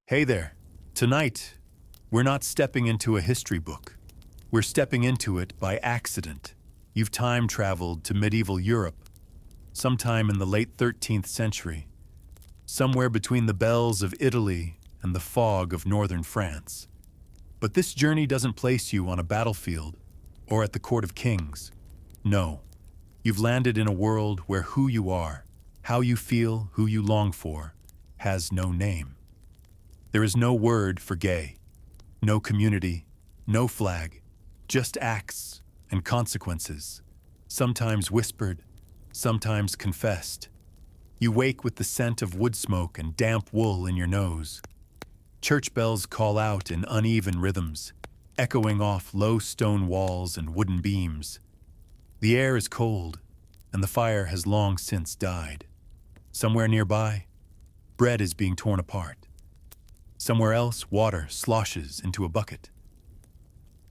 Hey there. Tonight, we're not stepping into a history book. We're stepping into it by accident. You've time traveled to medieval Europe, sometime in the late 13th century, somewhere between the bells of Italy and the fog of northern France. But this journey doesn't place you on a battlefield or at the court of kings. No, you've landed in a world where who you are, how you feel, who you long for, has no name. There is no word for gay, no community, no flag, just acts and consequences, sometimes whispered, sometimes confessed. You wake with the scent of wood smoke and damp wool in your nose. Church bells call out in uneven rhythms, echoing off low stone walls and wooden beams. The air is cold, and the fire has long since died. Somewhere nearby, bread is being torn apart. Somewhere else, water sloshes into a bucket.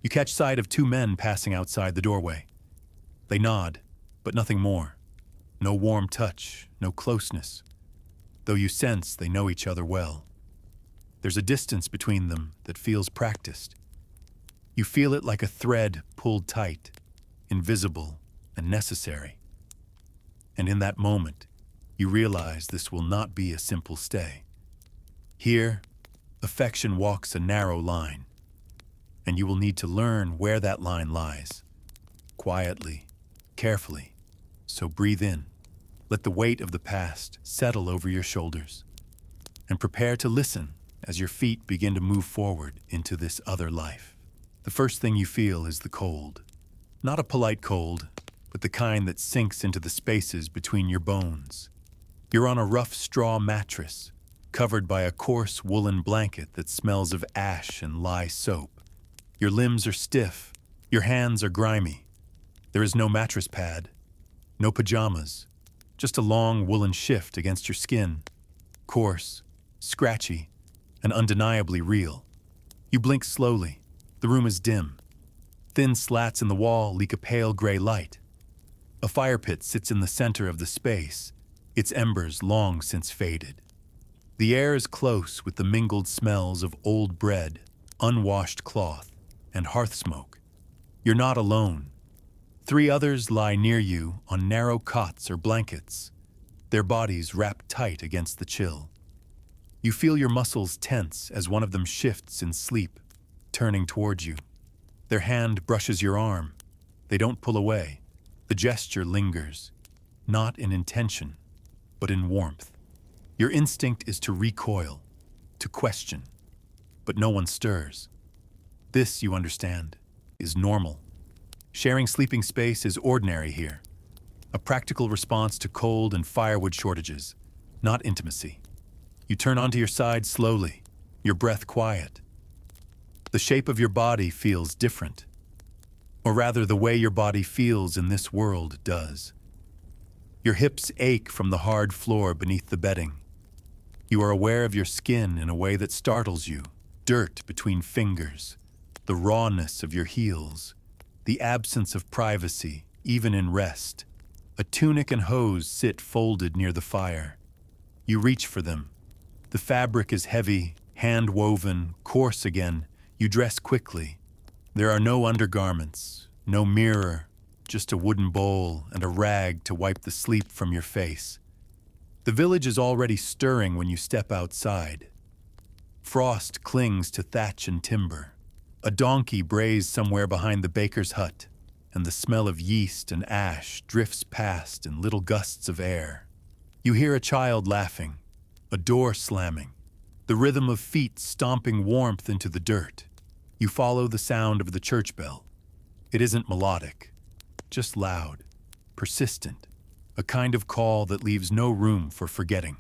You catch sight of two men passing outside the doorway. They nod, but nothing more. No warm touch, no closeness, though you sense they know each other well. There's a distance between them that feels practiced. You feel it like a thread pulled tight, invisible and necessary. And in that moment, you realize this will not be a simple stay. Here, affection walks a narrow line, and you will need to learn where that line lies. Quietly, carefully. So breathe in. Let the weight of the past settle over your shoulders, and prepare to listen as your feet begin to move forward into this other life. The first thing you feel is the cold. Not a polite cold, but the kind that sinks into the spaces between your bones. You're on a rough straw mattress, covered by a coarse woolen blanket that smells of ash and lye soap. Your limbs are stiff, your hands are grimy. There is no mattress pad, no pajamas, just a long woolen shift against your skin, coarse, scratchy, and undeniably real. You blink slowly. The room is dim. Thin slats in the wall leak a pale gray light. A fire pit sits in the center of the space, its embers long since faded. The air is close with the mingled smells of old bread, unwashed cloth, and hearth smoke. You're not alone. 3 others lie near you on narrow cots or blankets, their bodies wrapped tight against the chill. You feel your muscles tense as one of them shifts in sleep, turning towards you. Their hand brushes your arm. They don't pull away. The gesture lingers, not in intention, but in warmth. Your instinct is to recoil, to question, but no one stirs. This, you understand, is normal. Sharing sleeping space is ordinary here, a practical response to cold and firewood shortages, not intimacy. You turn onto your side slowly, your breath quiet. The shape of your body feels different, or rather the way your body feels in this world does. Your hips ache from the hard floor beneath the bedding. You are aware of your skin in a way that startles you, dirt between fingers, the rawness of your heels, the absence of privacy, even in rest. A tunic and hose sit folded near the fire. You reach for them. The fabric is heavy, hand-woven, coarse again. You dress quickly. There are no undergarments, no mirror, just a wooden bowl and a rag to wipe the sleep from your face. The village is already stirring when you step outside. Frost clings to thatch and timber. A donkey brays somewhere behind the baker's hut, and the smell of yeast and ash drifts past in little gusts of air. You hear a child laughing, a door slamming, the rhythm of feet stomping warmth into the dirt. You follow the sound of the church bell. It isn't melodic, just loud, persistent, a kind of call that leaves no room for forgetting.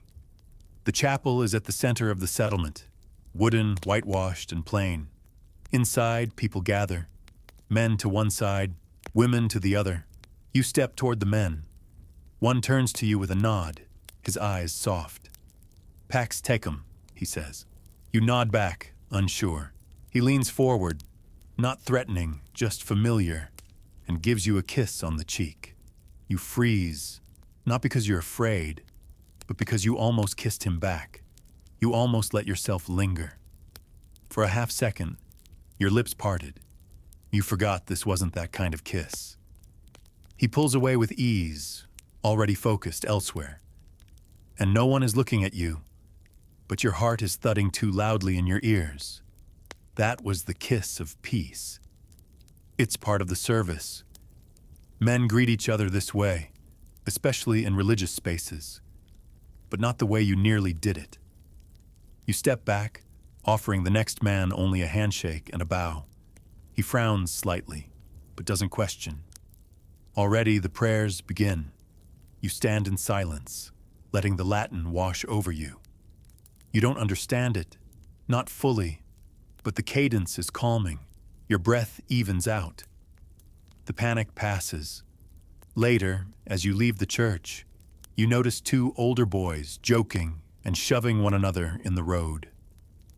The chapel is at the center of the settlement, wooden, whitewashed, and plain. Inside, people gather, men to one side, women to the other. You step toward the men. One turns to you with a nod, his eyes soft. "Pax tecum," he says. You nod back, unsure. He leans forward, not threatening, just familiar, and gives you a kiss on the cheek. You freeze, not because you're afraid, but because you almost kissed him back. You almost let yourself linger. For a half second, your lips parted. You forgot this wasn't that kind of kiss. He pulls away with ease, already focused elsewhere. And no one is looking at you, but your heart is thudding too loudly in your ears. That was the kiss of peace. It's part of the service. Men greet each other this way, especially in religious spaces, but not the way you nearly did it. You step back, offering the next man only a handshake and a bow. He frowns slightly, but doesn't question. Already the prayers begin. You stand in silence, letting the Latin wash over you. You don't understand it, not fully, but the cadence is calming. Your breath evens out. The panic passes. Later, as you leave the church, you notice two older boys joking and shoving one another in the road.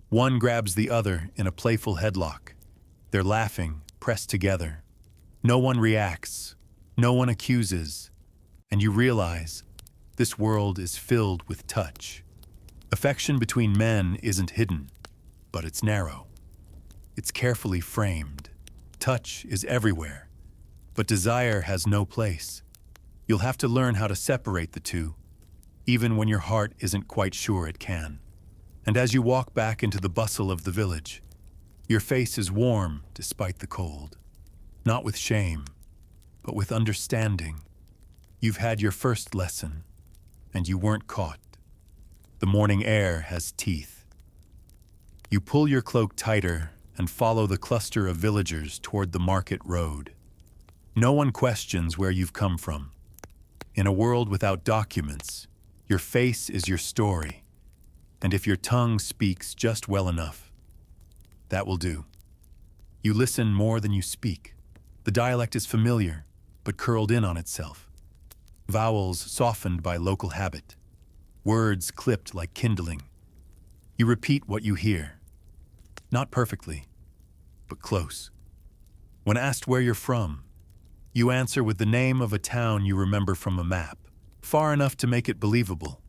One grabs the other in a playful headlock. They're laughing, pressed together. No one reacts, no one accuses, and you realize this world is filled with touch. Affection between men isn't hidden, but it's narrow. It's carefully framed. Touch is everywhere, but desire has no place. You'll have to learn how to separate the two, even when your heart isn't quite sure it can. And as you walk back into the bustle of the village, your face is warm despite the cold. Not with shame, but with understanding. You've had your first lesson, and you weren't caught. The morning air has teeth. You pull your cloak tighter and follow the cluster of villagers toward the market road. No one questions where you've come from. In a world without documents, your face is your story, and if your tongue speaks just well enough, that will do. You listen more than you speak. The dialect is familiar, but curled in on itself. Vowels softened by local habit. Words clipped like kindling. You repeat what you hear. Not perfectly, but close. When asked where you're from, you answer with the name of a town you remember from a map, far enough to make it believable,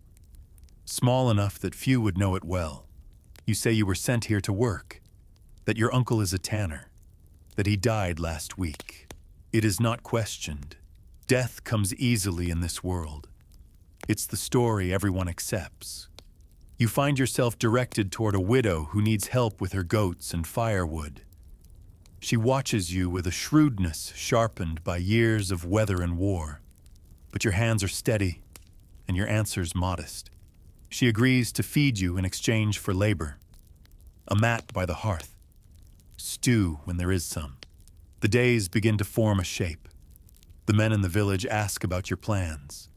small enough that few would know it well. You say you were sent here to work, that your uncle is a tanner, that he died last week. It is not questioned. Death comes easily in this world. It's the story everyone accepts. You find yourself directed toward a widow who needs help with her goats and firewood. She watches you with a shrewdness sharpened by years of weather and war. But your hands are steady, and your answers modest. She agrees to feed you in exchange for labor. A mat by the hearth. Stew when there is some. The days begin to form a shape. The men in the village ask about your plans,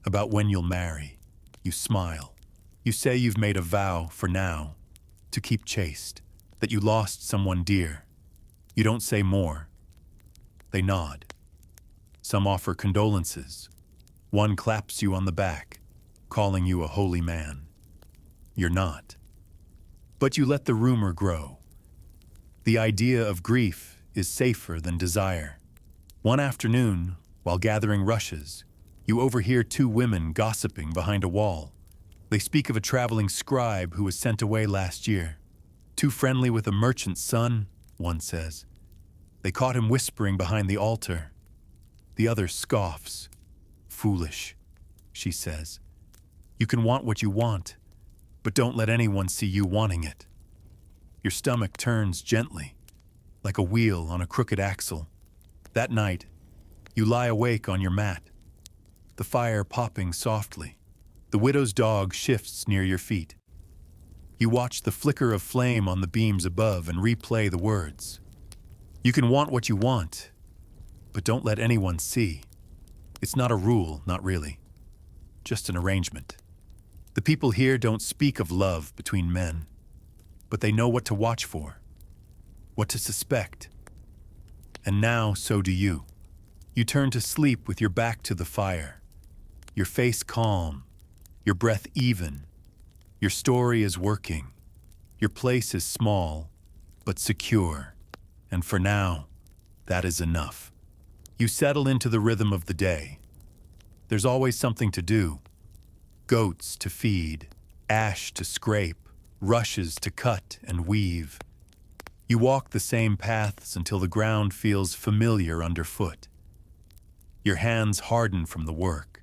about when you'll marry. You smile. You say you've made a vow for now, to keep chaste, that you lost someone dear. You don't say more. They nod. Some offer condolences. One claps you on the back, calling you a holy man. You're not. But you let the rumor grow. The idea of grief is safer than desire. One afternoon, while gathering rushes, you overhear two women gossiping behind a wall. They speak of a traveling scribe who was sent away last year. Too friendly with a merchant's son, one says. They caught him whispering behind the altar. The other scoffs. Foolish, she says. You can want what you want, but don't let anyone see you wanting it. Your stomach turns gently, like a wheel on a crooked axle. That night, you lie awake on your mat, the fire popping softly. The widow's dog shifts near your feet. You watch the flicker of flame on the beams above and replay the words. You can want what you want, but don't let anyone see. It's not a rule, not really. Just an arrangement. The people here don't speak of love between men, but they know what to watch for, what to suspect. And now, so do you. You turn to sleep with your back to the fire, your face calm, your breath even. Your story is working. Your place is small, but secure. And for now, that is enough. You settle into the rhythm of the day. There's always something to do. Goats to feed, ash to scrape, rushes to cut and weave. You walk the same paths until the ground feels familiar underfoot. Your hands harden from the work.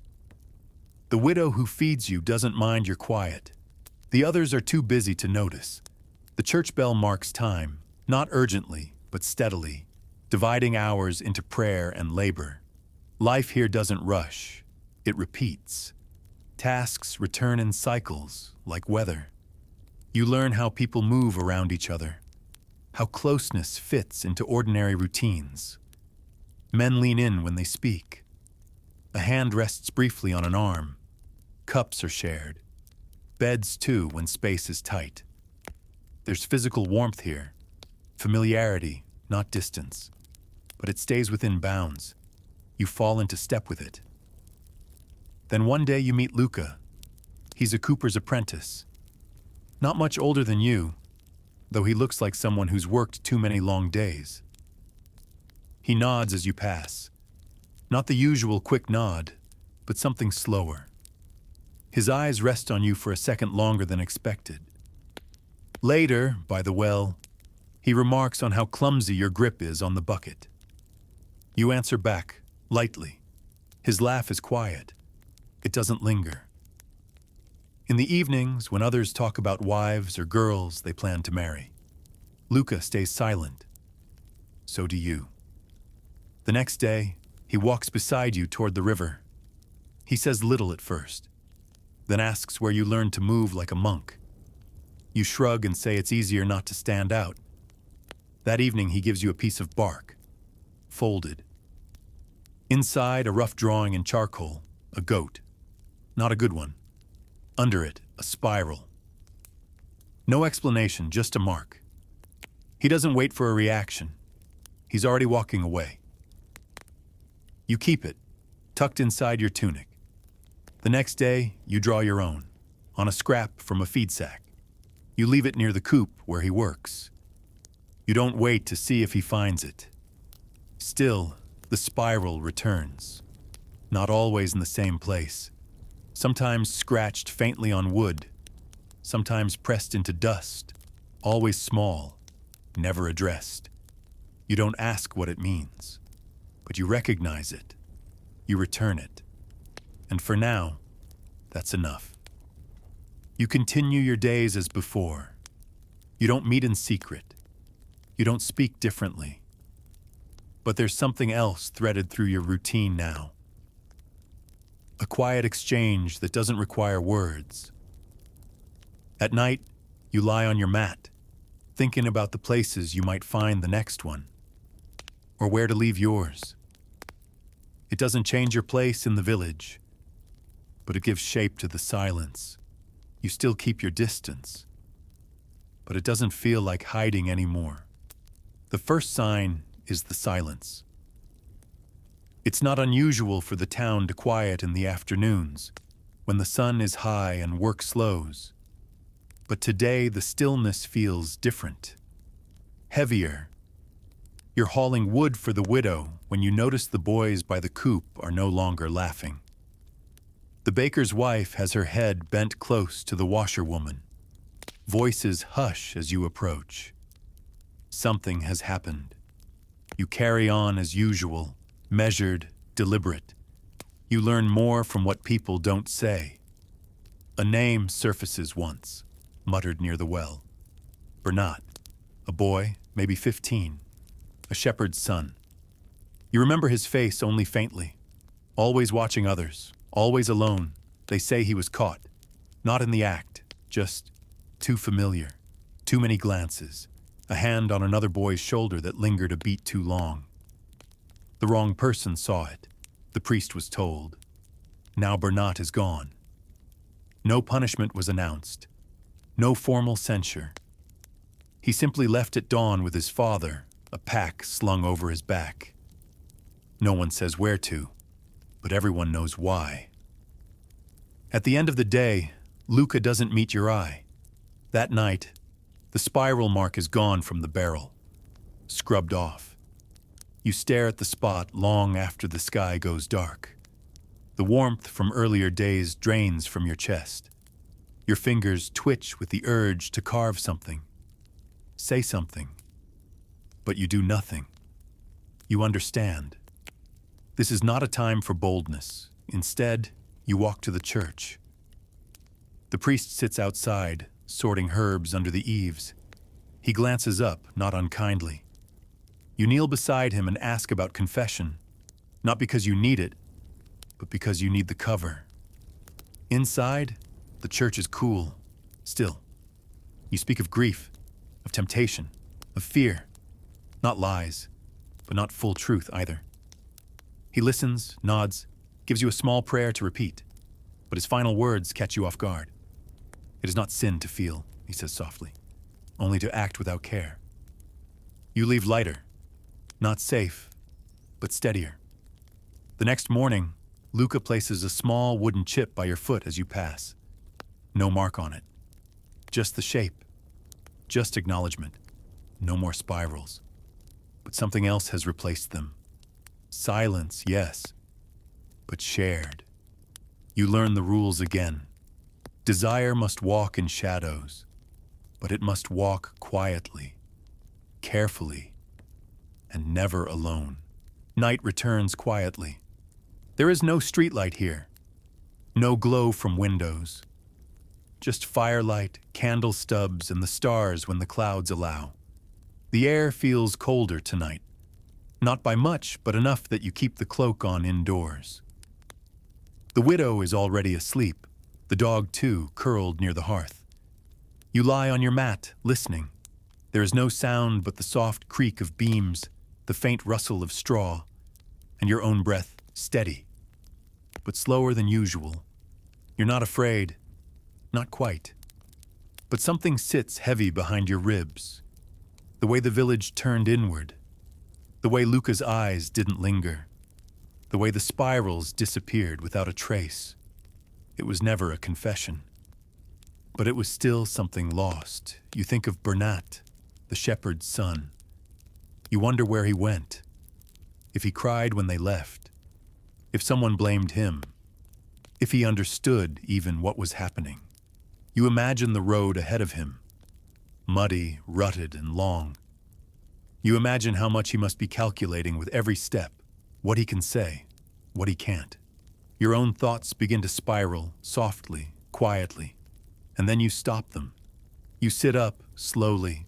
The widow who feeds you doesn't mind your quiet. The others are too busy to notice. The church bell marks time, not urgently, but steadily, dividing hours into prayer and labor. Life here doesn't rush. It repeats. Tasks return in cycles, like weather. You learn how people move around each other, how closeness fits into ordinary routines. Men lean in when they speak. A hand rests briefly on an arm. Cups are shared. Beds, too, when space is tight. There's physical warmth here. Familiarity, not distance. But it stays within bounds. You fall into step with it. Then one day you meet Luca. He's a cooper's apprentice. Not much older than you, though he looks like someone who's worked too many long days. He nods as you pass. Not the usual quick nod, but something slower. His eyes rest on you for a second longer than expected. Later, by the well, he remarks on how clumsy your grip is on the bucket. You answer back, lightly. His laugh is quiet. It doesn't linger. In the evenings, when others talk about wives or girls they plan to marry, Luca stays silent. So do you. The next day, he walks beside you toward the river. He says little at first, then asks where you learned to move like a monk. You shrug and say it's easier not to stand out. That evening, he gives you a piece of bark, folded. Inside, a rough drawing in charcoal, a goat. Not a good one. Under it, a spiral. No explanation, just a mark. He doesn't wait for a reaction. He's already walking away. You keep it, tucked inside your tunic. The next day, you draw your own, on a scrap from a feed sack. You leave it near the coop where he works. You don't wait to see if he finds it. Still, the spiral returns. Not always in the same place. Sometimes scratched faintly on wood. Sometimes pressed into dust. Always small, never addressed. You don't ask what it means, but you recognize it. You return it. And for now, that's enough. You continue your days as before. You don't meet in secret. You don't speak differently. But there's something else threaded through your routine now. A quiet exchange that doesn't require words. At night, you lie on your mat, thinking about the places you might find the next one, or where to leave yours. It doesn't change your place in the village, but it gives shape to the silence. You still keep your distance, but it doesn't feel like hiding anymore. The first sign is the silence. It's not unusual for the town to quiet in the afternoons, when the sun is high and work slows. But today the stillness feels different, heavier. You're hauling wood for the widow when you notice the boys by the coop are no longer laughing. The baker's wife has her head bent close to the washerwoman. Voices hush as you approach. Something has happened. You carry on as usual, measured, deliberate. You learn more from what people don't say. A name surfaces once, muttered near the well. Bernat, a boy, maybe 15, a shepherd's son. You remember his face only faintly, always watching others, always alone. They say he was caught, not in the act, just too familiar, too many glances, a hand on another boy's shoulder that lingered a beat too long. The wrong person saw it, the priest was told. Now Bernat is gone. No punishment was announced, no formal censure. He simply left at dawn with his father, a pack slung over his back. No one says where to, but everyone knows why. At the end of the day, Luca doesn't meet your eye. That night, the spiral mark is gone from the barrel, scrubbed off. You stare at the spot long after the sky goes dark. The warmth from earlier days drains from your chest. Your fingers twitch with the urge to carve something, say something, but you do nothing. You understand. This is not a time for boldness. Instead, you walk to the church. The priest sits outside, sorting herbs under the eaves. He glances up, not unkindly. You kneel beside him and ask about confession, not because you need it, but because you need the cover. Inside, the church is cool, still. You speak of grief, of temptation, of fear, not lies, but not full truth either. He listens, nods, gives you a small prayer to repeat, but his final words catch you off guard. It is not sin to feel, he says softly, only to act without care. You leave lighter, not safe, but steadier. The next morning, Luca places a small wooden chip by your foot as you pass. No mark on it. Just the shape. Just acknowledgement. No more spirals. But something else has replaced them. Silence, yes, but shared. You learn the rules again. Desire must walk in shadows, but it must walk quietly, carefully, and never alone. Night returns quietly. There is no streetlight here, no glow from windows, just firelight, candle stubs, and the stars when the clouds allow. The air feels colder tonight, not by much, but enough that you keep the cloak on indoors. The widow is already asleep, the dog too, curled near the hearth. You lie on your mat, listening. There is no sound but the soft creak of beams, the faint rustle of straw, and your own breath steady, but slower than usual. You're not afraid, not quite. But something sits heavy behind your ribs. The way the village turned inward, the way Luca's eyes didn't linger, the way the spirals disappeared without a trace. It was never a confession. But it was still something lost. You think of Bernat, the shepherd's son. You wonder where he went, if he cried when they left, if someone blamed him, if he understood even what was happening. You imagine the road ahead of him, muddy, rutted, and long. You imagine how much he must be calculating with every step, what he can say, what he can't. Your own thoughts begin to spiral, softly, quietly, and then you stop them. You sit up, slowly,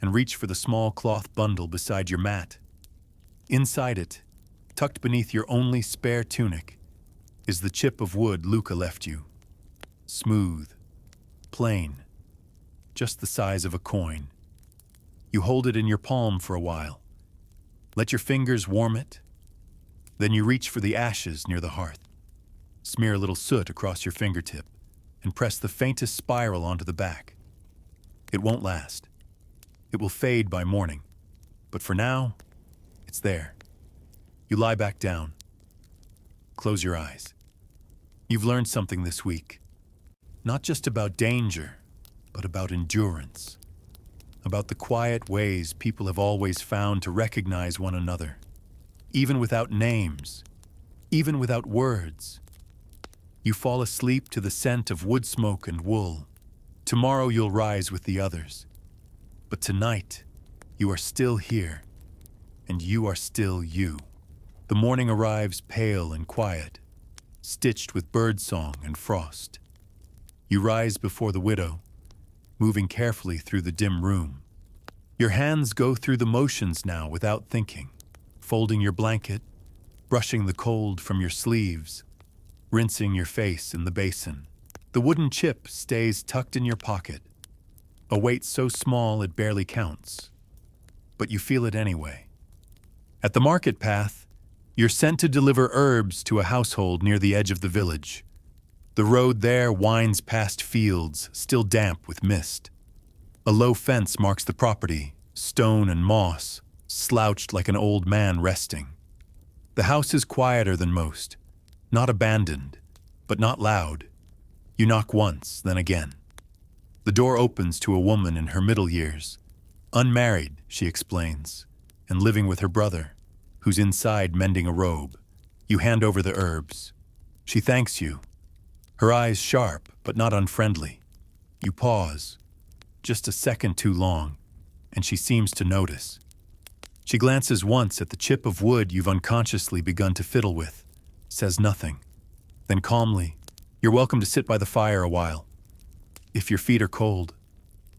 and reach for the small cloth bundle beside your mat. Inside it, tucked beneath your only spare tunic, is the chip of wood Luca left you. Smooth, plain, just the size of a coin. You hold it in your palm for a while. Let your fingers warm it. Then you reach for the ashes near the hearth. Smear a little soot across your fingertip and press the faintest spiral onto the back. It won't last. It will fade by morning. But for now, it's there. You lie back down. Close your eyes. You've learned something this week. Not just about danger, but about endurance. About the quiet ways people have always found to recognize one another. Even without names, even without words. You fall asleep to the scent of wood smoke and wool. Tomorrow you'll rise with the others. But tonight, you are still here, and you are still you. The morning arrives pale and quiet, stitched with birdsong and frost. You rise before the widow, moving carefully through the dim room. Your hands go through the motions now without thinking, folding your blanket, brushing the cold from your sleeves, rinsing your face in the basin. The wooden chip stays tucked in your pocket, a weight so small it barely counts, but you feel it anyway. At the market path, you're sent to deliver herbs to a household near the edge of the village. The road there winds past fields, still damp with mist. A low fence marks the property, stone and moss, slouched like an old man resting. The house is quieter than most, not abandoned, but not loud. You knock once, then again. The door opens to a woman in her middle years. Unmarried, she explains, and living with her brother, who's inside mending a robe. You hand over the herbs. She thanks you, her eyes sharp but not unfriendly. You pause, just a second too long, and she seems to notice. She glances once at the chip of wood you've unconsciously begun to fiddle with, says nothing. Then calmly, "You're welcome to sit by the fire a while. If your feet are cold,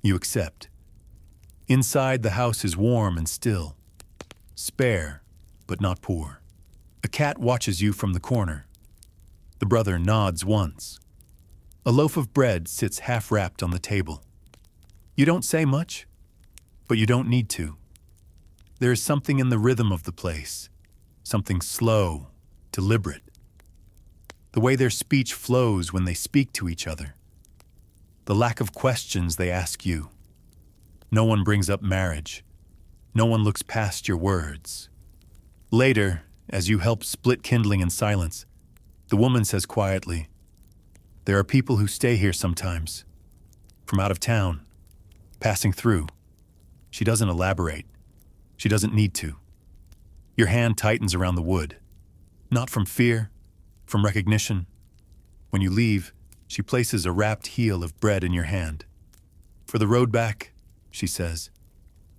you accept." Inside, the house is warm and still. Spare, but not poor. A cat watches you from the corner. The brother nods once. A loaf of bread sits half-wrapped on the table. You don't say much, but you don't need to. There is something in the rhythm of the place, something slow, deliberate. The way their speech flows when they speak to each other. The lack of questions they ask you. No one brings up marriage. No one looks past your words. Later, as you help split kindling in silence, the woman says quietly, "There are people who stay here sometimes, from out of town, passing through." She doesn't elaborate. She doesn't need to. Your hand tightens around the wood, not from fear, from recognition. When you leave, she places a wrapped heel of bread in your hand. "For the road back," she says,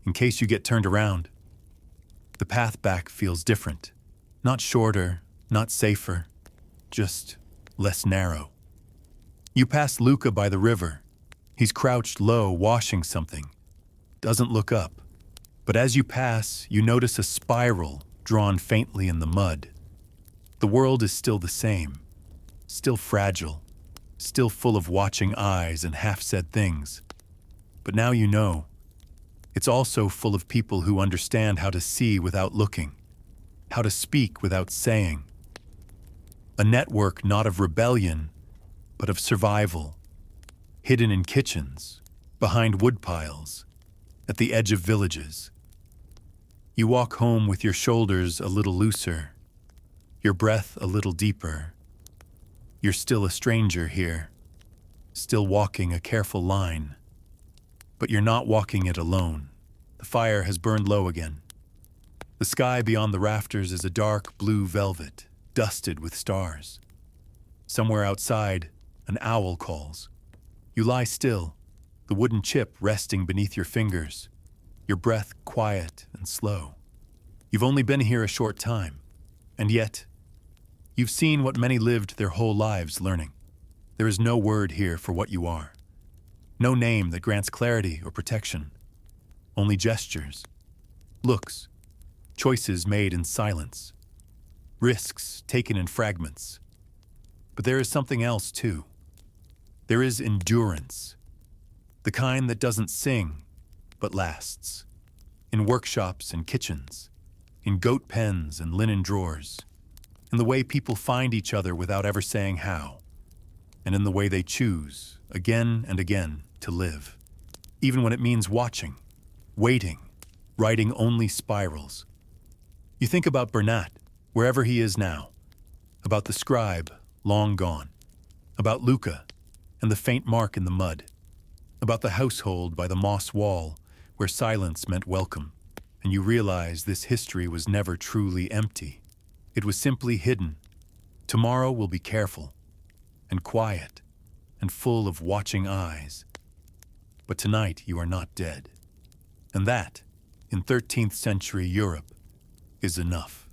"in case you get turned around." The path back feels different. Not shorter, not safer, just less narrow. You pass Luca by the river. He's crouched low, washing something. Doesn't look up. But as you pass, you notice a spiral drawn faintly in the mud. The world is still the same, still fragile, still full of watching eyes and half-said things. But now you know. It's also full of people who understand how to see without looking, how to speak without saying. A network not of rebellion, but of survival, hidden in kitchens, behind woodpiles, at the edge of villages. You walk home with your shoulders a little looser, your breath a little deeper. You're still a stranger here, still walking a careful line. But you're not walking it alone. The fire has burned low again. The sky beyond the rafters is a dark blue velvet, dusted with stars. Somewhere outside, an owl calls. You lie still, the wooden chip resting beneath your fingers, your breath quiet and slow. You've only been here a short time, and yet, you've seen what many lived their whole lives learning. There is no word here for what you are. No name that grants clarity or protection. Only gestures, looks, choices made in silence, risks taken in fragments. But there is something else too. There is endurance, the kind that doesn't sing, but lasts. In workshops and kitchens, in goat pens and linen drawers, in the way people find each other without ever saying how, and in the way they choose, again and again, to live. Even when it means watching, waiting, writing only spirals. You think about Bernat, wherever he is now, about the scribe, long gone, about Luca and the faint mark in the mud, about the household by the moss wall where silence meant welcome, and you realize this history was never truly empty. It was simply hidden. Tomorrow will be careful and quiet and full of watching eyes. But tonight you are not dead. And that, in 13th century Europe, is enough.